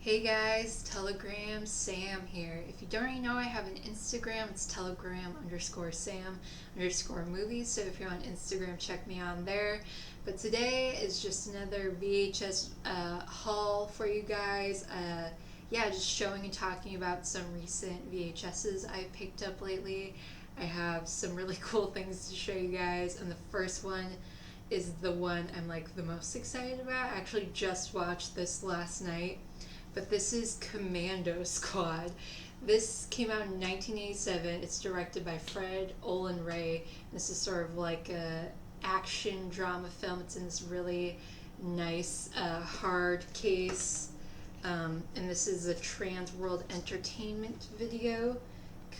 Hey guys, Telegram Sam here. If you don't already know, I have an Instagram. It's telegram_Sam_movies. So if you're on Instagram, check me on there. But today is just another VHS haul for you guys. Yeah, just showing and talking about some recent VHSs I picked up lately. I have some really cool things to show you guys, and the first one is the one I'm like the most excited about. I actually just watched this last night, but this is Commando Squad. This came out in 1987. It's directed by Fred Olen Ray. This is sort of like a action drama film. It's in this really nice hard case, and this is a Trans World Entertainment video.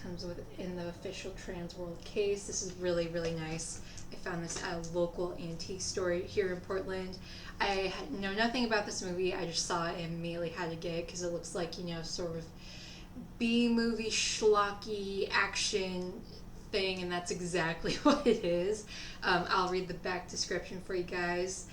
Comes with in the official Trans World case. This is really nice. I found this at a local antique store here in Portland. I know nothing about this movie. I just saw it and immediately had to get it because it looks like, sort of B movie schlocky action thing, and that's exactly what it is. I'll read the back description for you guys.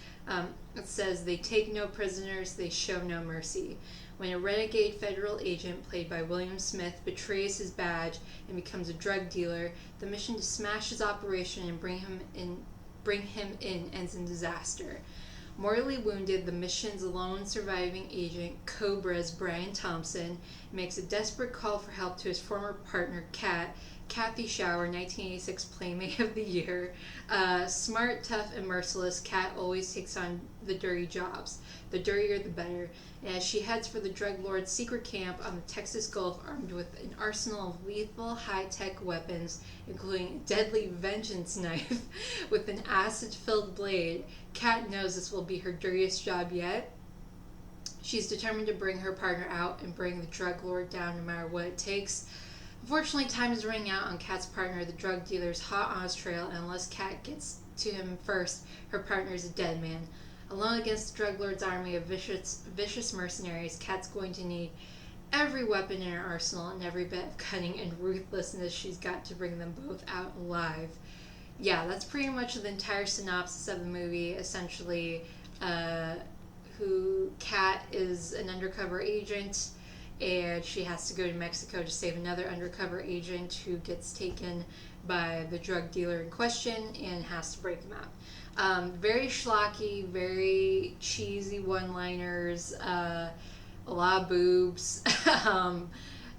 It says, "They take no prisoners, they show no mercy. When a renegade federal agent played by William Smith betrays his badge and becomes a drug dealer, the mission to smash his operation and bring him in ends in disaster. Mortally wounded, the mission's lone surviving agent, Cobra's Brian Thompson, makes a desperate call for help to his former partner, Kathy Shower, 1986 Playmate of the Year. Smart, tough, and merciless, Kat always takes on the dirty jobs. The dirtier, the better. And as she heads for the drug lord's secret camp on the Texas Gulf, armed with an arsenal of lethal, high-tech weapons, including a deadly vengeance knife with an acid-filled blade, Kat knows this will be her dirtiest job yet. She's determined to bring her partner out and bring the drug lord down no matter what it takes. Unfortunately, time is running out on Kat's partner. The drug dealer's hot on his trail, and unless Kat gets to him first, her partner is a dead man. Alone against the drug lord's army of vicious mercenaries, Kat's going to need every weapon in her arsenal and every bit of cunning and ruthlessness she's got to bring them both out alive." Yeah, that's pretty much the entire synopsis of the movie. Essentially, who Kat is an undercover agent, and she has to go to Mexico to save another undercover agent who gets taken by the drug dealer in question and has to break him out. Very schlocky, very cheesy one-liners, a lot of boobs.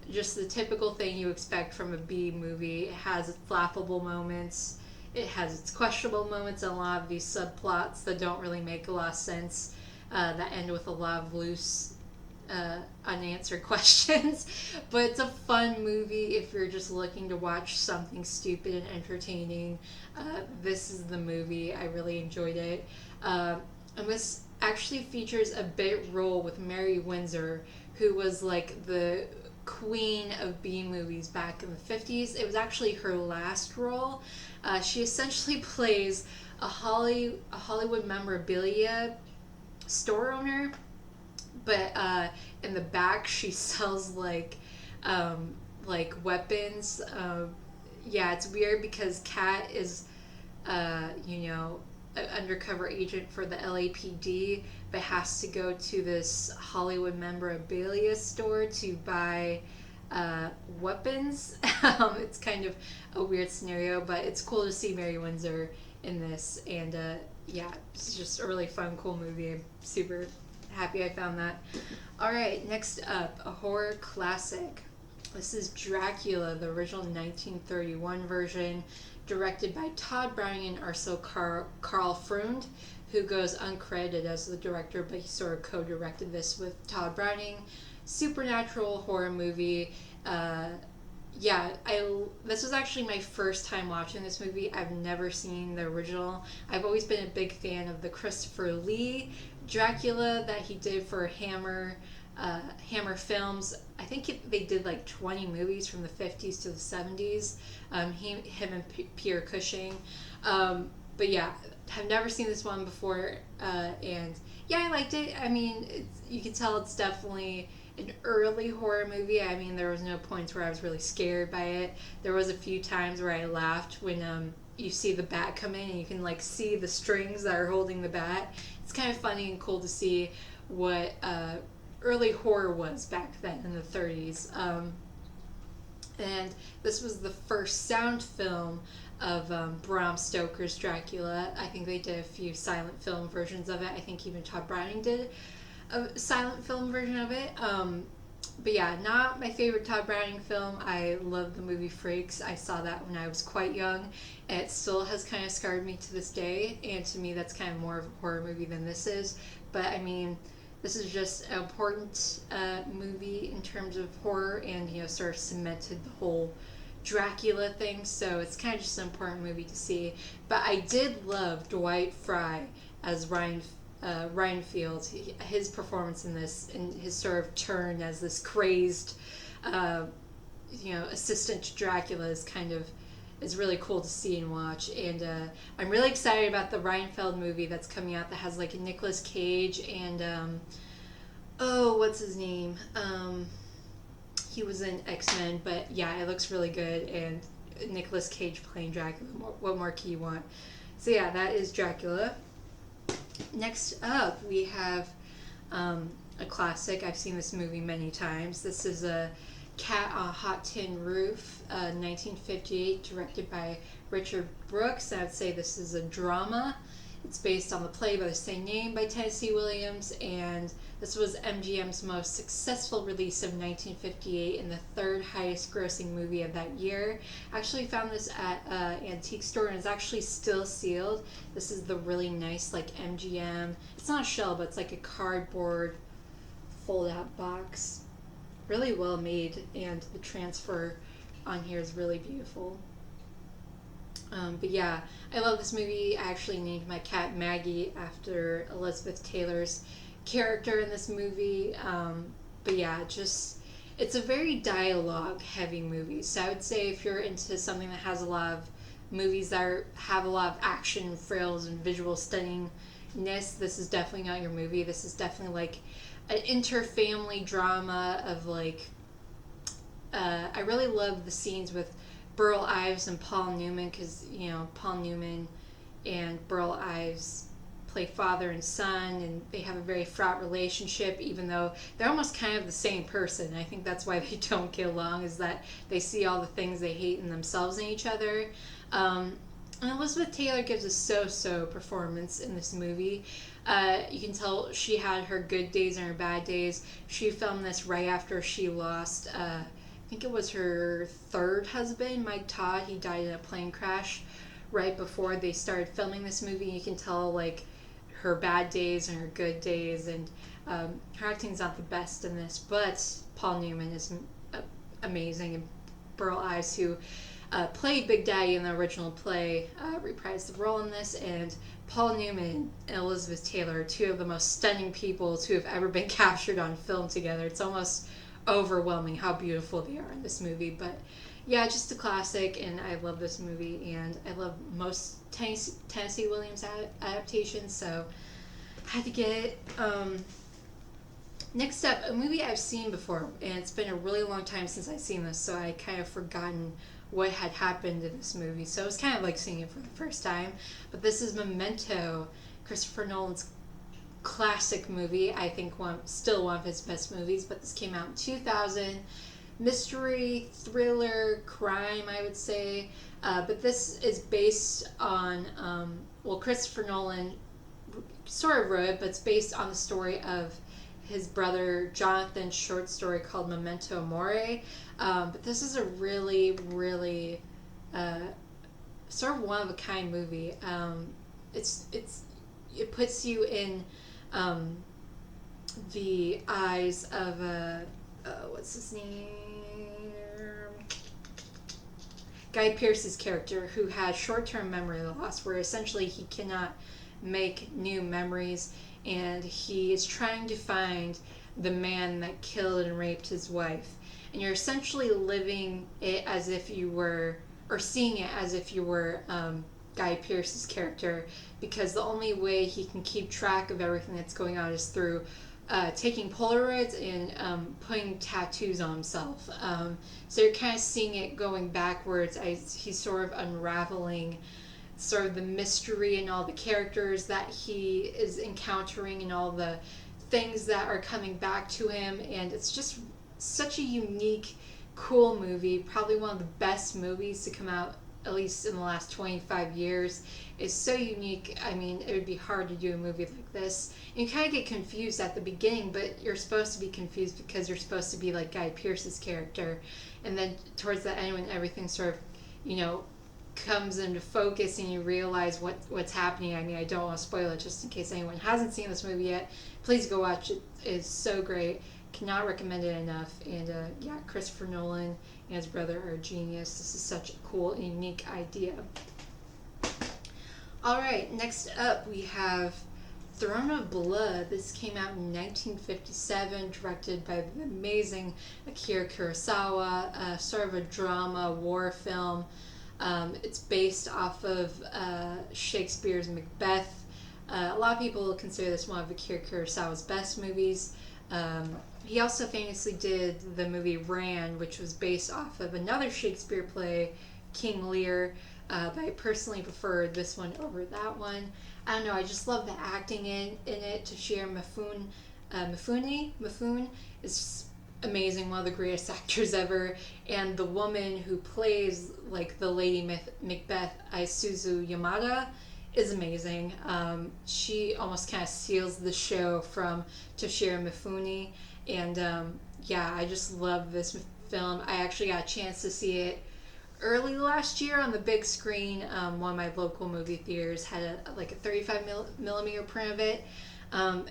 Just the typical thing you expect from a B movie. It has its laughable moments. It has its questionable moments, and a lot of these subplots that don't really make a lot of sense, that end with a lot of loose unanswered questions. But it's a fun movie if you're just looking to watch something stupid and entertaining. This is the movie. I really enjoyed it. And this actually features a bit role with Mary Windsor, who was like the queen of B movies back in the 50s. It was actually her last role. She essentially plays a Hollywood memorabilia store owner, but in the back she sells like weapons. Yeah, it's weird because Kat is an undercover agent for the LAPD, but has to go to this Hollywood memorabilia store to buy weapons. It's kind of a weird scenario, but it's cool to see Mary Windsor in this, and yeah, it's just a really fun, cool movie. I'm super happy I found that. Alright, next up, a horror classic. This is Dracula, the original 1931 version, directed by Todd Browning and also Carl Freund, who goes uncredited as the director, but he sort of co-directed this with Todd Browning. Supernatural horror movie. Yeah, this was actually my first time watching this movie. I've never seen the original. I've always been a big fan of the Christopher Lee Dracula that he did for Hammer Films. I think they did like 20 movies from the 50s to the 70s. Him and Pierre Cushing. But yeah, I've never seen this one before, and yeah, I liked it. I mean, you can tell it's definitely an early horror movie. I mean, there was no points where I was really scared by it. There was a few times where I laughed when you see the bat come in and you can like see the strings that are holding the bat. It's kind of funny and cool to see what early horror was back then in the 30s. And this was the first sound film of Bram Stoker's Dracula. I think they did a few silent film versions of it. I think even Todd Browning did a silent film version of it. But yeah, not my favorite Todd Browning film. I love the movie Freaks. I saw that when I was quite young, and it still has kind of scarred me to this day. And to me, that's kind of more of a horror movie than this is. But I mean, this is just an important movie in terms of horror, and sort of cemented the whole Dracula thing. So it's kind of just an important movie to see. But I did love Dwight Frye as Ryan Fields. His performance in this, and his sort of turn as this crazed, assistant to Dracula is really cool to see and watch. And I'm really excited about the Reinfeld movie that's coming out that has like a Nicolas Cage and what's his name? He was in X-Men, but yeah, it looks really good, and Nicolas Cage playing Dracula. What more can you want? So yeah, that is Dracula. Next up, we have a classic. I've seen this movie many times. This is a Cat on a Hot Tin Roof, 1958, directed by Richard Brooks. I would say this is a drama. It's based on the play by the same name by Tennessee Williams, and this was MGM's most successful release of 1958 and the third highest grossing movie of that year. I actually found this at an antique store, and it's actually still sealed. This is the really nice like MGM. It's not a shell, but it's like a cardboard fold-out box. Really well made, and the transfer on here is really beautiful. But yeah, I love this movie. I actually named my cat Maggie after Elizabeth Taylor's character in this movie. But yeah, it's a very dialogue heavy movie. So I would say if you're into something that has a lot of movies that have a lot of action, frills, and visual stunningness, this is definitely not your movie. This is definitely like an inter-family drama of like, I really love the scenes with Burl Ives and Paul Newman, because Paul Newman and Burl Ives play father and son, and they have a very fraught relationship, even though they're almost kind of the same person. I think that's why they don't get along, is that they see all the things they hate in themselves and each other. And Elizabeth Taylor gives a so-so performance in this movie. You can tell she had her good days and her bad days. She filmed this right after she lost I think it was her third husband, Mike Todd. He died in a plane crash right before they started filming this movie. You can tell like her bad days and her good days, and her acting's not the best in this, but Paul Newman is amazing, and Burl Ives, who played Big Daddy in the original play, reprised the role in this, and Paul Newman and Elizabeth Taylor are two of the most stunning people to have ever been captured on film together. It's almost overwhelming how beautiful they are in this movie. But yeah, just a classic, and I love this movie, and I love most Tennessee Williams adaptations, so I had to get it. Next up, a movie I've seen before, and it's been a really long time since I've seen this, so I kind of forgotten what had happened in this movie, so it was kind of like seeing it for the first time. But this is Memento, Christopher Nolan's classic movie. I think still one of his best movies, but this came out in 2000. Mystery, thriller, crime, I would say. But this is based on, Christopher Nolan sort of wrote it, but it's based on the story of his brother Jonathan's short story called Memento Mori. But this is a really, really sort of one of a kind movie. It puts you in the eyes of what's his name? Guy Pearce's character, who has short-term memory loss, where essentially he cannot make new memories, and he is trying to find the man that killed and raped his wife. And you're essentially living it as if you were, or seeing it as if you were Guy Pearce's character, because the only way he can keep track of everything that's going on is through taking Polaroids and putting tattoos on himself. So you're kind of seeing it going backwards as he's sort of unraveling sort of the mystery and all the characters that he is encountering and all the things that are coming back to him, and it's just such a unique, cool movie. Probably one of the best movies to come out, at least in the last 25 years. It's so unique. I mean, it would be hard to do a movie like this. And you kind of get confused at the beginning, but you're supposed to be confused because you're supposed to be like Guy Pearce's character. And then towards the end, when everything sort of, comes into focus and you realize what's happening. I mean, I don't want to spoil it just in case anyone hasn't seen this movie yet. Please go watch it. It's so great. Cannot recommend it enough. And Christopher Nolan and his brother are a genius. This is such a cool and unique idea. Alright, next up we have Throne of Blood. This came out in 1957, directed by the amazing Akira Kurosawa, sort of a drama war film. It's based off of Shakespeare's Macbeth. A lot of people consider this one of Akira Kurosawa's best movies. He also famously did the movie Ran, which was based off of another Shakespeare play, King Lear, but I personally prefer this one over that one. I don't know, I just love the acting in it. Toshiro Mifune is amazing, one of the greatest actors ever, and the woman who plays like the Lady Macbeth, Isuzu Yamada, is amazing. She almost kind of steals the show from Toshiro Mifune, and I just love this film. I actually got a chance to see it early last year on the big screen. One of my local movie theaters had a 35 millimeter print of it.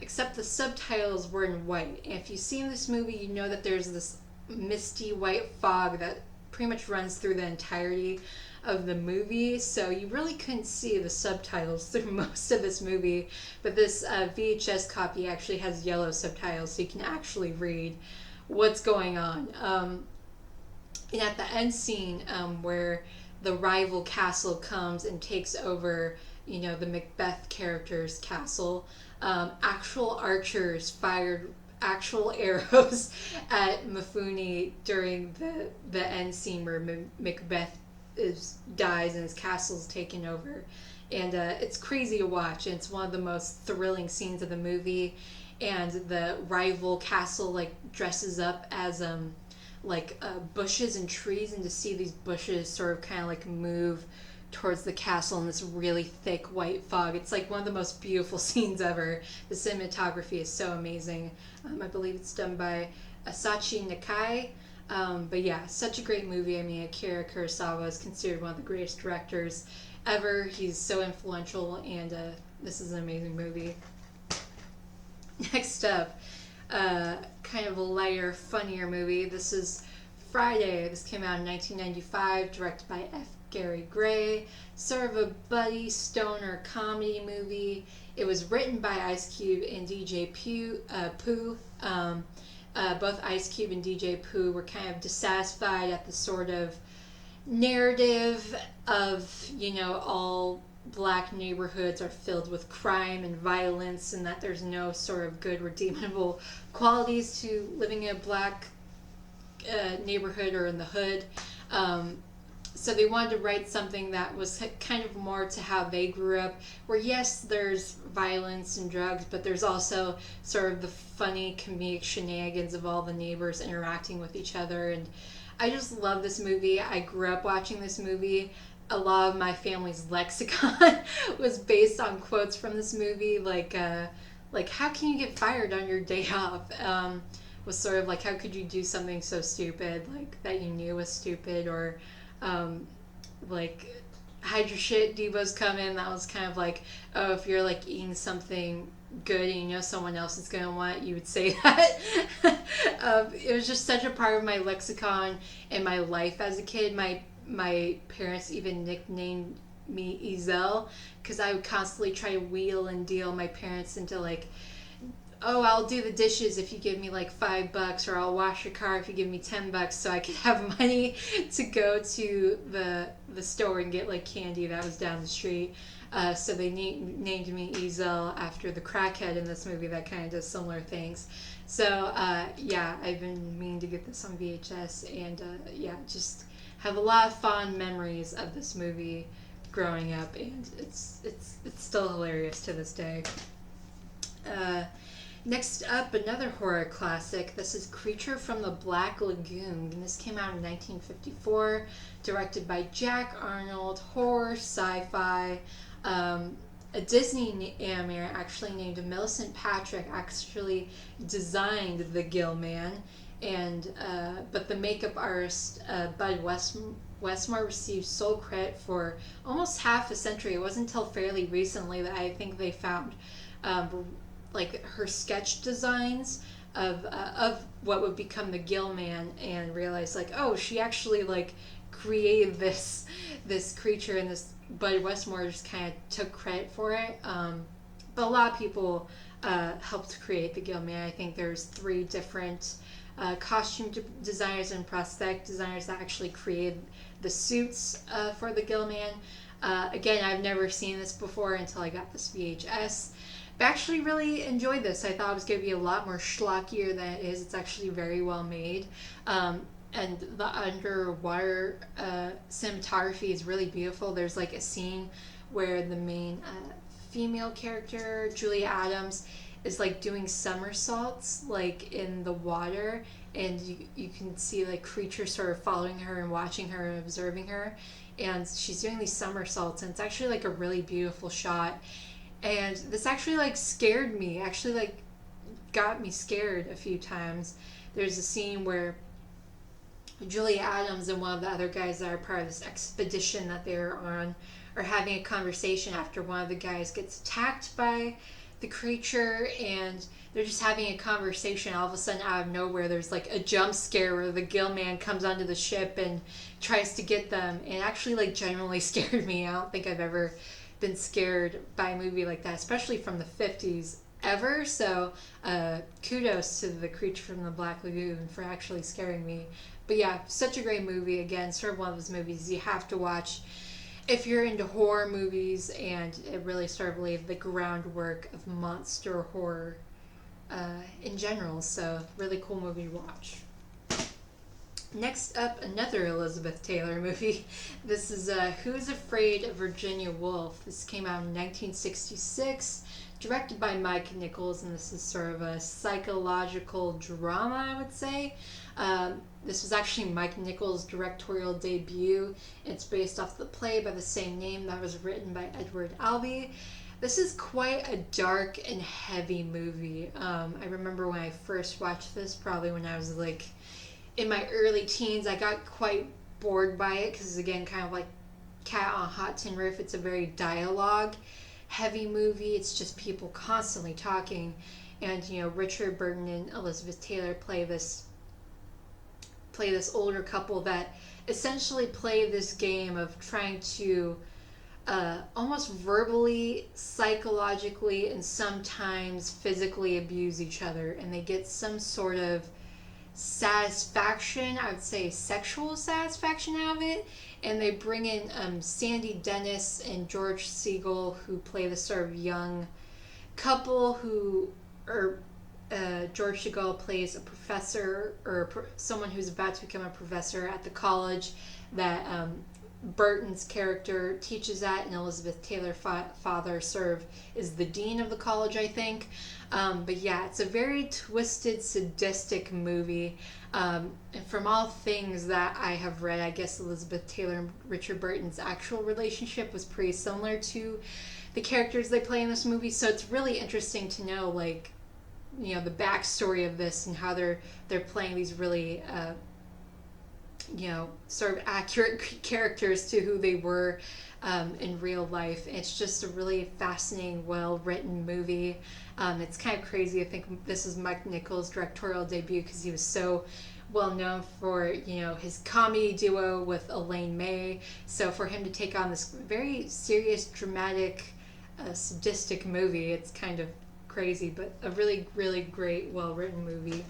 Except the subtitles were in white. And if you've seen this movie, you know that there's this misty white fog that pretty much runs through the entirety of the movie. So you really couldn't see the subtitles through most of this movie. But this VHS copy actually has yellow subtitles, so you can actually read what's going on. And at the end scene, where the rival castle comes and takes over, the Macbeth character's castle, actual archers fired actual arrows at Mifune during the end scene where Macbeth dies and his castle's taken over. And it's crazy to watch, and it's one of the most thrilling scenes of the movie. And the rival castle dresses up as bushes and trees, and to see these bushes sort of kind of move towards the castle in this really thick white fog. It's one of the most beautiful scenes ever. The cinematography is so amazing. I believe it's done by Asachi Nakai. But yeah, such a great movie. I mean, Akira Kurosawa is considered one of the greatest directors ever. He's so influential, and this is an amazing movie. Next up, kind of a lighter, funnier movie. This is Friday. This came out in 1995, directed by F. Gary Gray. Sort of a buddy stoner comedy movie. It was written by Ice Cube and DJ Pooh. Both Ice Cube and DJ Pooh were kind of dissatisfied at the sort of narrative of, all black neighborhoods are filled with crime and violence, and that there's no sort of good redeemable qualities to living in a black neighborhood or in the hood. So they wanted to write something that was kind of more to how they grew up, where yes, there's violence and drugs, but there's also sort of the funny comedic shenanigans of all the neighbors interacting with each other. And I just love this movie. I grew up watching this movie. A lot of my family's lexicon was based on quotes from this movie, like how can you get fired on your day off? Was sort of how could you do something so stupid, that you knew was stupid, or hide your shit, Devo's coming. That was kind of oh, if you're eating something good and someone else is gonna want it, you would say that. It was just such a part of my lexicon and my life as a kid. My parents even nicknamed me Ezel, because I would constantly try to wheel and deal my parents into oh, I'll do the dishes if you give me $5, or I'll wash your car if you give me $10, so I could have money to go to the store and get candy that was down the street. So they named me Ezel after the crackhead in this movie that kind of does similar things. So I've been meaning to get this on VHS, and just have a lot of fond memories of this movie growing up, and it's still hilarious to this day. Next up, another horror classic. This is Creature from the Black Lagoon. And this came out in 1954, directed by Jack Arnold, horror, sci-fi. A Disney animator actually named Millicent Patrick actually designed the Gill Man, and but the makeup artist Bud Westmore received sole credit for almost half a century. It wasn't until fairly recently that I think they found like her sketch designs of what would become the Gill Man, and realized like, oh, she actually like created this creature, and this Bud Westmore just kind of took credit for it. But a lot of people helped create the Gill Man. I think there's 3 different costume designers and prosthetic designers that actually created the suits for the Gill Man. Again, I've never seen this before until I got this VHS. But I actually really enjoyed this. I thought it was going to be a lot more schlockier than it is. It's actually very well made. And the underwater cinematography is really beautiful. There's like a scene where the main female character, Julia Adams, is like doing somersaults like in the water, and you can see like creatures sort of following her and watching her and observing her, and she's doing these somersaults, and it's actually like a really beautiful shot. And this actually like scared me, actually like got me scared a few times. There's a scene where Julia Adams and one of the other guys that are part of this expedition that they're on are having a conversation after one of the guys gets attacked by the creature, and they're just having a conversation. All of a sudden, out of nowhere, there's like a jump scare where the Gill Man comes onto the ship and tries to get them. And it actually like genuinely scared me. I don't think I've ever been scared by a movie like that, especially from the 50s ever. So kudos to the Creature from the Black Lagoon for actually scaring me. But yeah, such a great movie. Again, sort of one of those movies you have to watch if you're into horror movies, and it really sort of laid the groundwork of monster horror in general. So really cool movie to watch. Next up, another Elizabeth Taylor movie. This is Who's Afraid of Virginia Woolf. This came out in 1966, directed by Mike Nichols, and this is sort of a psychological drama, I would say. This was actually Mike Nichols' directorial debut. It's based off the play by the same name that was written by Edward Albee. This is quite a dark and heavy movie. I remember when I first watched this, probably when I was like in my early teens, I got quite bored by it because, again, kind of like Cat on a Hot Tin Roof, it's a very dialogue heavy movie. It's just people constantly talking, and Richard Burton and Elizabeth Taylor play this older couple that essentially play this game of trying to almost verbally, psychologically, and sometimes physically abuse each other, and they get some sort of satisfaction, I would say sexual satisfaction out of it. And they bring in Sandy Dennis and George Siegel, who play this sort of young couple who are George Siegel plays a professor, or someone who's about to become a professor at the college that Burton's character teaches at, and Elizabeth Taylor's father is the dean of the college, I think. But yeah, it's a very twisted, sadistic movie. And from all things that I have read, I guess Elizabeth Taylor and Richard Burton's actual relationship was pretty similar to the characters they play in this movie. So it's really interesting to know, like, the backstory of this and how they're playing these really sort of accurate characters to who they were in real life. It's just a really fascinating, well-written movie. It's kind of crazy. I think this is Mike Nichols' directorial debut because he was so well known for his comedy duo with Elaine May. So for him to take on this very serious, dramatic, sadistic movie, it's kind of crazy, but a really, really great, well-written movie.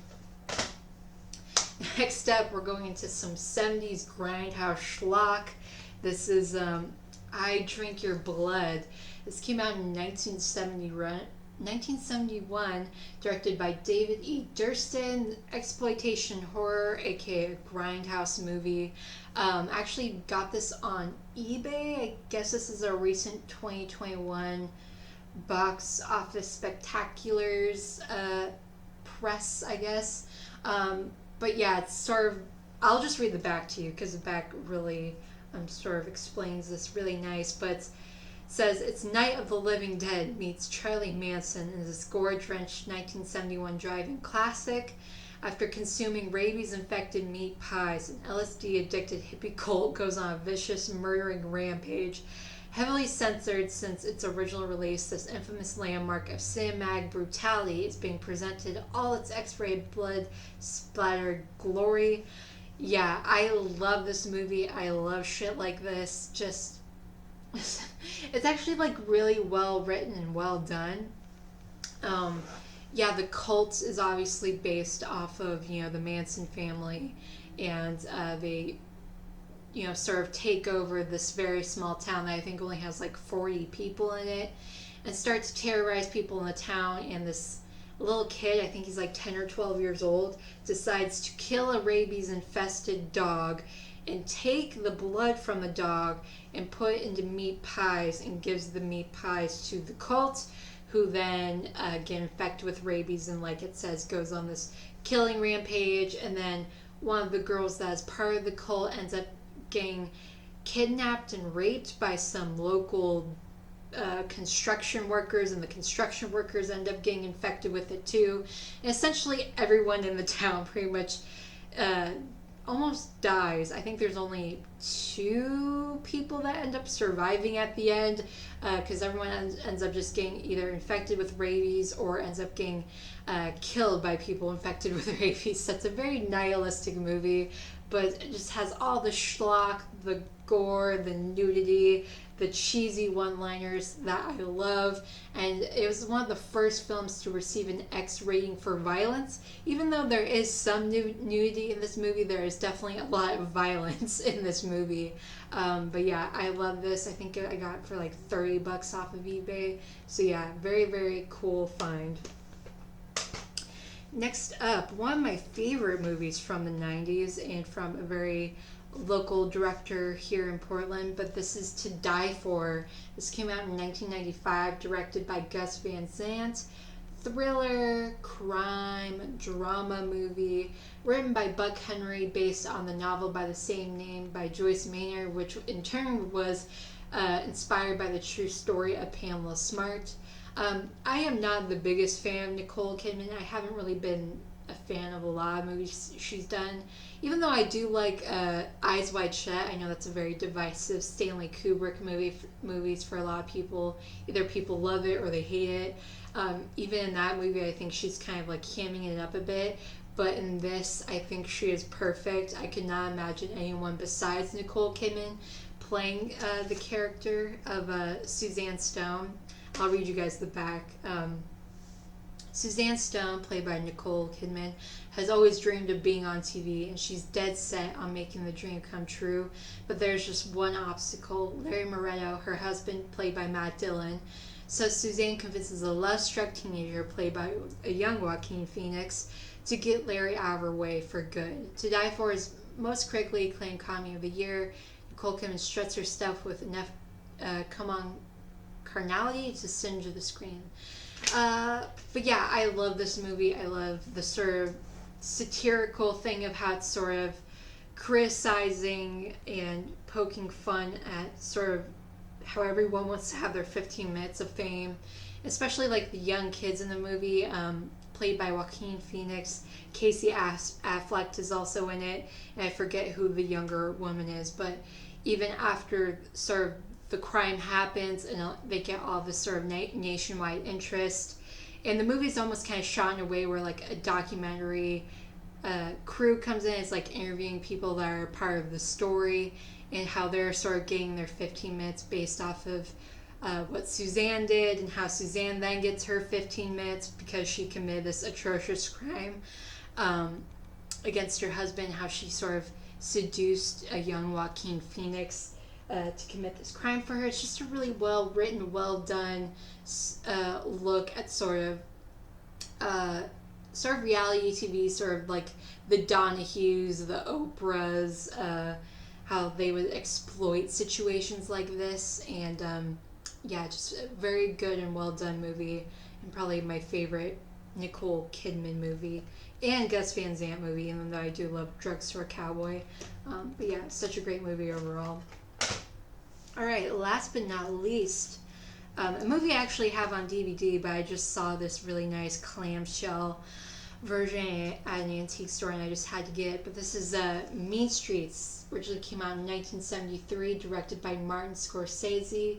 Next up, we're going into some 70s grindhouse schlock. This is I Drink Your Blood. This came out in 1971, directed by David E. Durston. Exploitation horror, aka grindhouse movie. Actually got this on eBay. I guess this is a recent 2021 box office spectaculars press, I guess. But yeah, it's sort of. I'll just read the back to you because the back really sort of explains this really nice. But says it's Night of the Living Dead meets Charlie Manson in this gore-drenched 1971 drive-in classic. After consuming rabies-infected meat pies, an LSD-addicted hippie cult goes on a vicious, murdering rampage. Heavily censored since its original release, this infamous landmark of cinematic brutality is being presented all its X-rated, blood-splattered glory. Yeah, I love this movie. I love shit like this. Just it's actually like really well written and well done. Yeah, the cult is obviously based off of the Manson family, and they sort of take over this very small town that I think only has like 40 people in it, and start to terrorize people in the town. And this little kid, I think he's like 10 or 12 years old, decides to kill a rabies infested dog and take the blood from the dog and put it into meat pies and gives the meat pies to the cult, who then get infected with rabies and, like it says, goes on this killing rampage. And then one of the girls that is part of the cult ends up getting kidnapped and raped by some local construction workers, and the construction workers end up getting infected with it too. And essentially everyone in the town pretty much almost dies. I think there's only 2 people that end up surviving at the end, because everyone ends up just getting either infected with rabies or ends up getting killed by people infected with rabies. So it's a very nihilistic movie, but it just has all the schlock, the gore, the nudity, the cheesy one-liners that I love. And it was one of the first films to receive an X rating for violence. Even though there is some nudity in this movie, there is definitely a lot of violence in this movie. But yeah, I love this. I think I got it for like $30 off of eBay. So yeah, very, very cool find. Next up, one of my favorite movies from the 90s and from a very local director here in Portland, but this is To Die For. This came out in 1995, directed by Gus Van Sant. Thriller, crime, drama movie, written by Buck Henry, based on the novel by the same name by Joyce Maynard, which in turn was inspired by the true story of Pamela Smart. I am not the biggest fan of Nicole Kidman. I haven't really been a fan of a lot of movies she's done, even though I do like Eyes Wide Shut. I know that's a very divisive Stanley Kubrick movies for a lot of people. Either people love it or they hate it. Even in that movie, I think she's kind of like hamming it up a bit, but in this, I think she is perfect. I could not imagine anyone besides Nicole Kidman playing the character of Suzanne Stone. I'll read you guys the back. Suzanne Stone, played by Nicole Kidman, has always dreamed of being on TV, and she's dead set on making the dream come true. But there's just one obstacle: Larry Moretto, her husband, played by Matt Dillon. So Suzanne convinces a love-struck teenager, played by a young Joaquin Phoenix, to get Larry out of her way for good. To Die For is most critically acclaimed comedy of the year. Nicole Kidman struts her stuff with enough carnality to singe the screen. But yeah, I love this movie. I love the sort of satirical thing of how it's sort of criticizing and poking fun at sort of how everyone wants to have their 15 minutes of fame, especially like the young kids in the movie, played by Joaquin Phoenix. Casey Affleck is also in it, and I forget who the younger woman is, but even after sort of the crime happens and they get all this sort of nationwide interest, and the movie's almost kind of shot in a way where like a documentary crew comes in. It's like interviewing people that are part of the story and how they're sort of getting their 15 minutes based off of what Suzanne did, and how Suzanne then gets her 15 minutes because she committed this atrocious crime against her husband, how she sort of seduced a young Joaquin Phoenix to commit this crime for her. It's just a really well written, well done look at sort of reality TV, sort of like the Donahues, the Oprahs, how they would exploit situations like this. And yeah, just a very good and well done movie, and probably my favorite Nicole Kidman movie and Gus Van Sant movie, even though I do love Drugstore Cowboy. But yeah, such a great movie overall. All right, last but not least, a movie I actually have on DVD, but I just saw this really nice clamshell version at an antique store and I just had to get it. But this is Mean Streets, originally came out in 1973, directed by Martin Scorsese.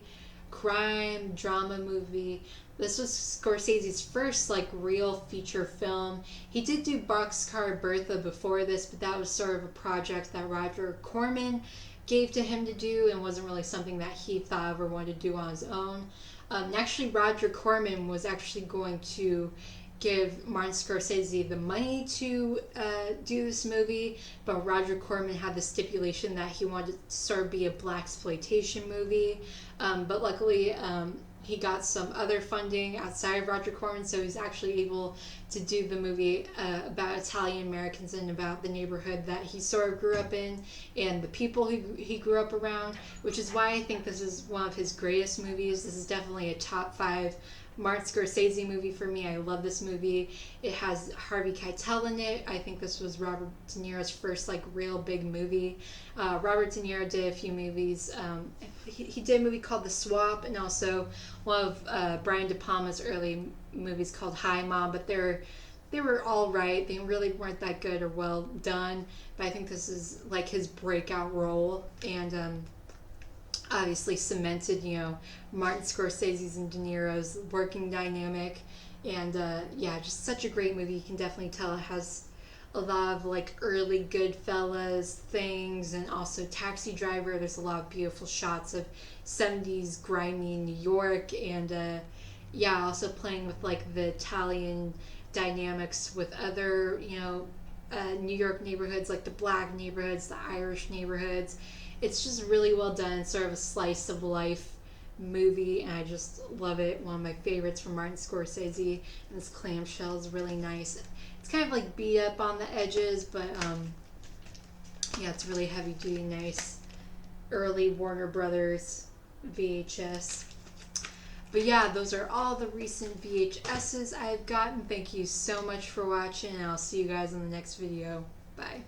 Crime drama movie. This was Scorsese's first like real feature film. He did do Boxcar Bertha before this, but that was sort of a project that Roger Corman gave to him to do and wasn't really something that he thought of or wanted to do on his own. Actually, Roger Corman was actually going to give Martin Scorsese the money to do this movie, but Roger Corman had the stipulation that he wanted to sort of be a blaxploitation movie. But luckily, he got some other funding outside of Roger Corman, so he's actually able to do the movie about Italian Americans and about the neighborhood that he sort of grew up in and the people he grew up around, which is why I think this is one of his greatest movies. This is definitely a top 5 Martin Scorsese movie for me. I love this movie. It has Harvey Keitel in it. I think this was Robert De Niro's first like real big movie. Robert De Niro did a few movies. He did a movie called The Swap and also one of Brian De Palma's early movies called Hi Mom, but they were all right. They really weren't that good or well done, but I think this is like his breakout role and obviously cemented, Martin Scorsese's and De Niro's working dynamic. And yeah, just such a great movie. You can definitely tell it has a lot of like early Goodfellas things and also Taxi Driver. There's a lot of beautiful shots of 70s grimy New York and yeah, also playing with like the Italian dynamics with other, New York neighborhoods, like the black neighborhoods, the Irish neighborhoods. It's just really well done, sort of a slice of life movie, and I just love it. One of my favorites from Martin Scorsese, and this clamshell is really nice. It's kind of like beat up on the edges, but yeah, it's really heavy duty, nice early Warner Brothers VHS. But yeah, those are all the recent VHSs I've gotten. Thank you so much for watching, and I'll see you guys in the next video. Bye.